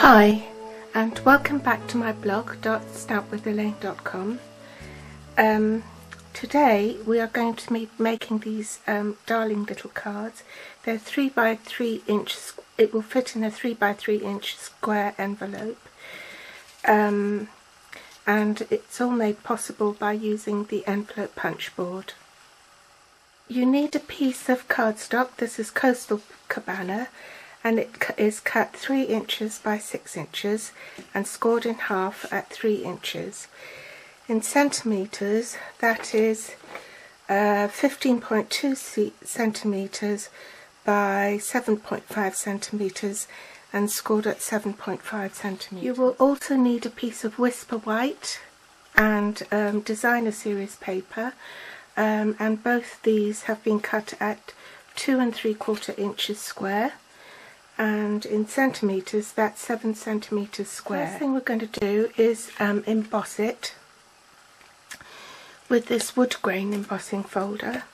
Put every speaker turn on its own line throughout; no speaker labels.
Hi, and welcome back to my blog stampwithelaine.com. Today we are going to be making these darling little cards. They're 3 by 3 inch. It will fit in a 3 by 3 inch square envelope, and it's all made possible by using the Envelop Punch Board. You need a piece of cardstock. This is Coastal Cabana, and it is cut 3 inches by 6 inches and scored in half at 3 inches. In centimetres, that is 15.2 centimetres by 7.5 centimetres and scored at 7.5 centimetres. You will also need a piece of Whisper White and designer series paper, and both these have been cut at 2 3/4 inches square, and in centimetres that's 7 centimetres square. First thing we're going to do is emboss it with this wood grain embossing folder,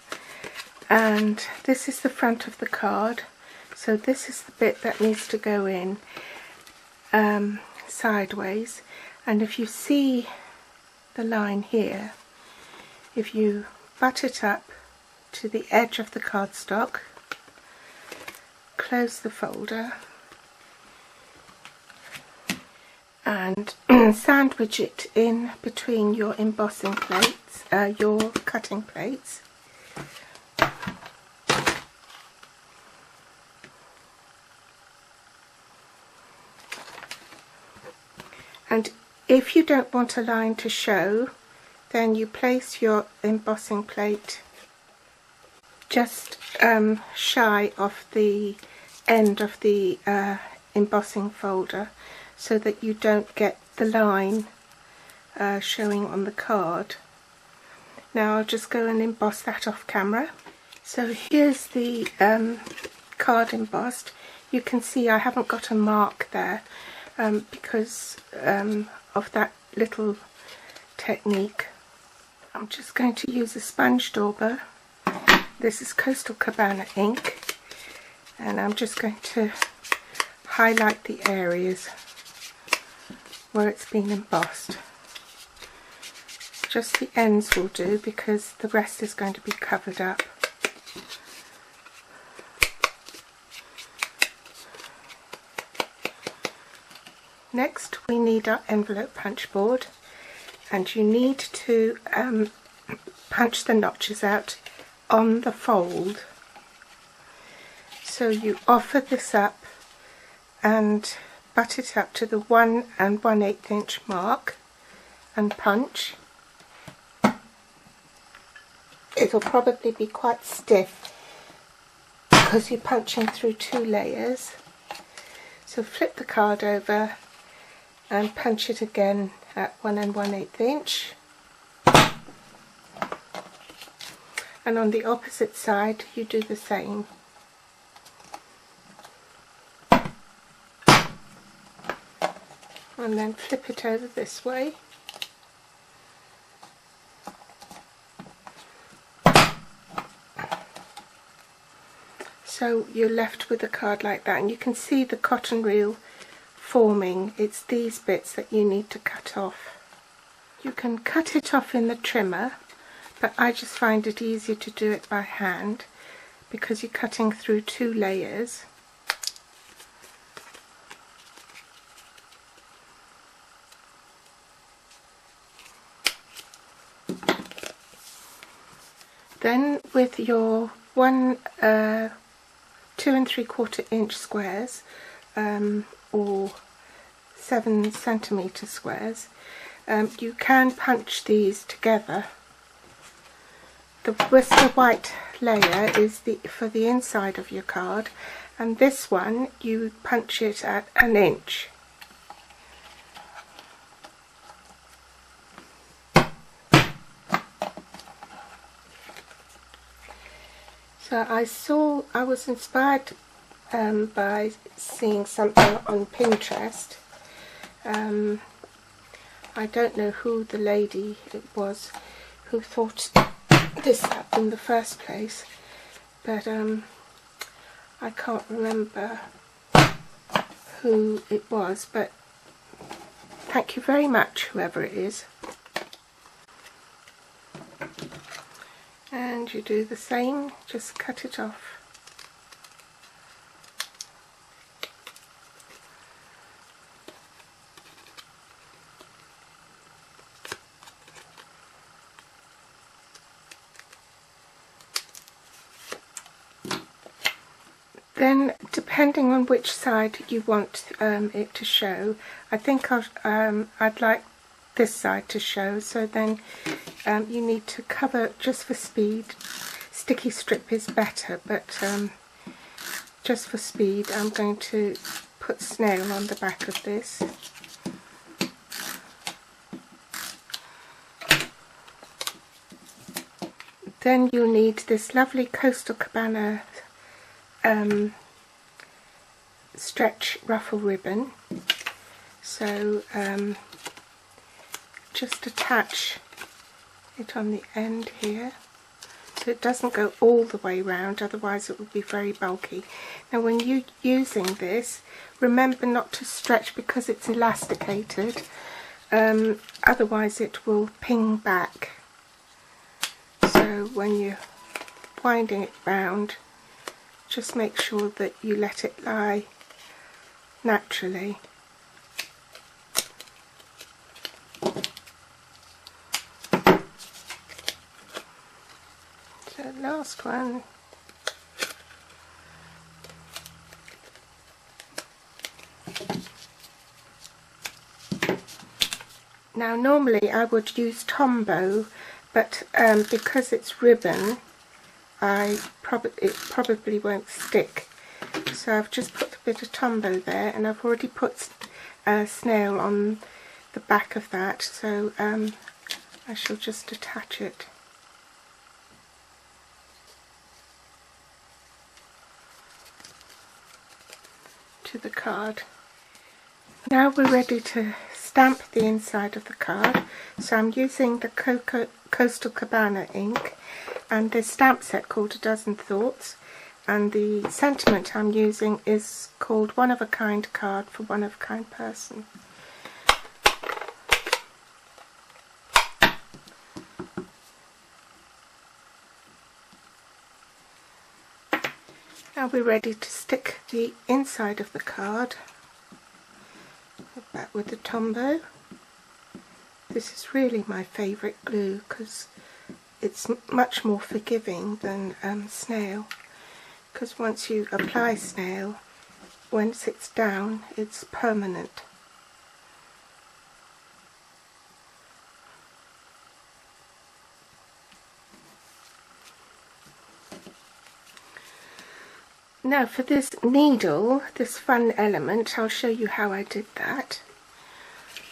and this is the front of the card, so this is the bit that needs to go in sideways. And if you see the line here, if you butt it up to the edge of the cardstock, close the folder and sandwich it in between your embossing plates, your cutting plates. And if you don't want a line to show, then you place your embossing plate just shy of the end of the embossing folder, so that you don't get the line showing on the card. Now I'll just go and emboss that off camera. So here's the card embossed. You can see I haven't got a mark there because of that little technique. I'm just going to use a sponge dauber. This is Coastal Cabana ink, and I'm just going to highlight the areas where it's been embossed. Just the ends will do, because the rest is going to be covered up. Next we need our envelope punch board, and you need to punch the notches out on the fold. So you offer this up and butt it up to the 1 1/8 inch mark and punch. It'll probably be quite stiff because you're punching through 2 layers. So flip the card over and punch it again at 1 1/8 inch. And on the opposite side you do the same. And then flip it over this way. So you're left with a card like that, and you can see the cotton reel forming. It's these bits that you need to cut off. You can cut it off in the trimmer, but I just find it easier to do it by hand because you're cutting through 2 layers. Then with your 2 3/4 inch squares, or 7 centimetre squares, you can punch these together. The Whisper White layer is for the inside of your card, and this one you punch it at 1 inch. So I was inspired by seeing something on Pinterest. I don't know who the lady it was who thought this up in the first place, but I can't remember who it was, but thank you very much, whoever it is. And you do the same, just cut it off. Then, depending on which side you want it to show, I think I'd like this side to show, so then you need to cover, just for speed. Sticky strip is better, but just for speed I'm going to put snail on the back of this. Then you'll need this lovely Coastal Cabana stretch ruffle ribbon, so just attach it on the end here so it doesn't go all the way round, otherwise it would be very bulky. Now when you're using this, remember not to stretch because it's elasticated, otherwise it will ping back. So when you're winding it round, just make sure that you let it lie naturally. So last one. Now normally I would use Tombow, but because it's ribbon, it probably won't stick. So I've just put a bit of Tombow there, and I've already put a snail on the back of that, so I shall just attach it. To the card. Now we're ready to stamp the inside of the card, so I'm using the Coastal Cabana ink and this stamp set called A Dozen Thoughts, and the sentiment I'm using is called One of a Kind Card for One of a Kind Person. Now we're ready to stick the inside of the card back with the Tombow. This is really my favourite glue because it's much more forgiving than snail, because once you apply snail, once it's down, it's permanent. Now for this needle, this fun element, I'll show you how I did that.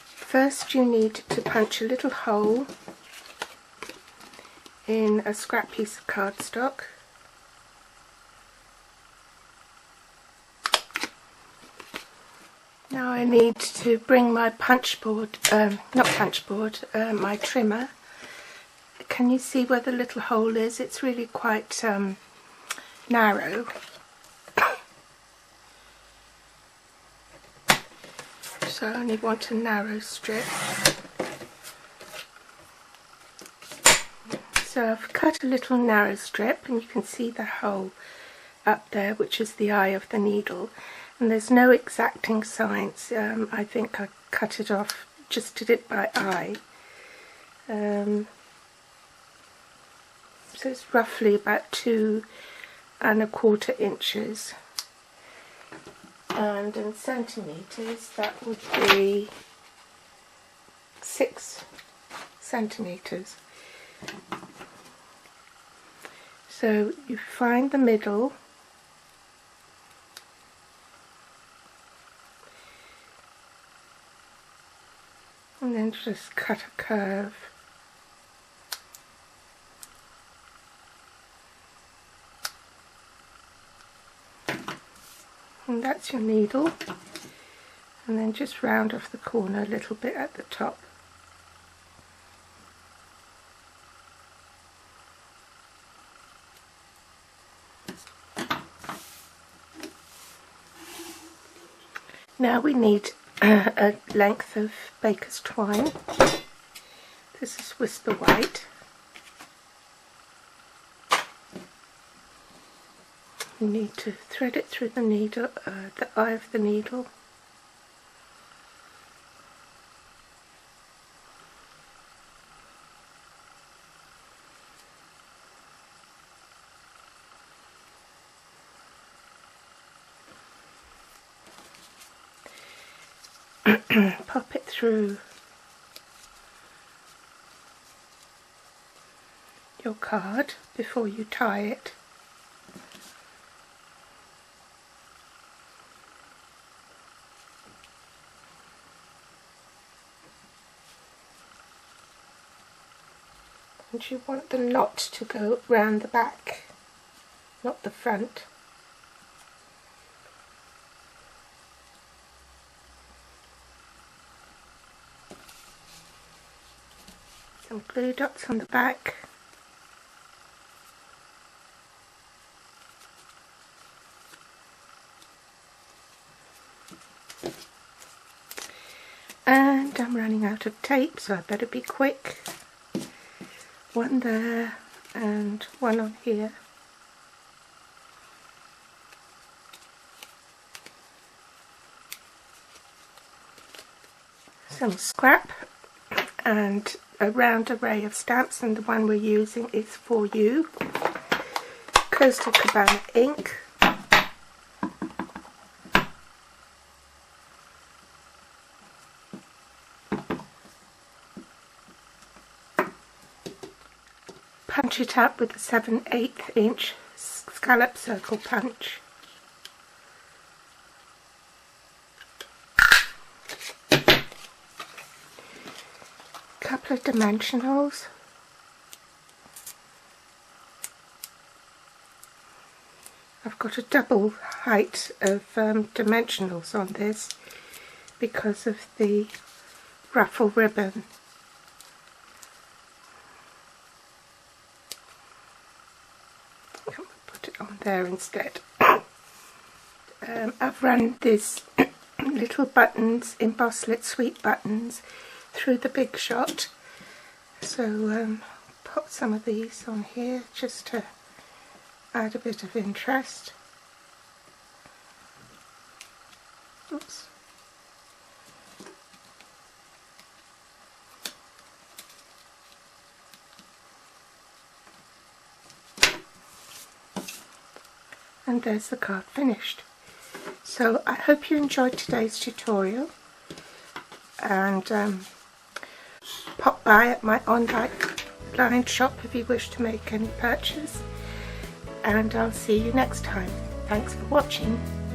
First you need to punch a little hole in a scrap piece of cardstock. Now I need to bring my punch board, my trimmer. Can you see where the little hole is? It's really quite narrow. So I only want a narrow strip. So I've cut a little narrow strip, and you can see the hole up there, which is the eye of the needle. And there's no exacting science. I think I cut it off, just did it by eye. So it's roughly about 2 1/4 inches. And in centimetres, that would be 6 centimetres. So you find the middle, and then just cut a curve. And that's your needle, and then just round off the corner a little bit at the top. Now we need a length of baker's twine. This is Whisper White. You need to thread it through the needle, the eye of the needle. Pop it through your card before you tie it. And you want the knot to go round the back, not the front. Some glue dots on the back. And I'm running out of tape, so I better be quick. One there and one on here. Some scrap and a round array of stamps, and the one we're using is For You, Coastal Cabana ink, punch it up with a 7/8 inch scallop circle punch. Couple of dimensionals. I've got a double height of dimensionals on this because of the ruffle ribbon. Put it on there instead. I've run these little buttons, embossed sweet buttons, through the Big Shot, so put some of these on here just to add a bit of interest. Oops. And there's the card finished. So I hope you enjoyed today's tutorial, and pop by at my online shop if you wish to make any purchase, and I'll see you next time. Thanks for watching.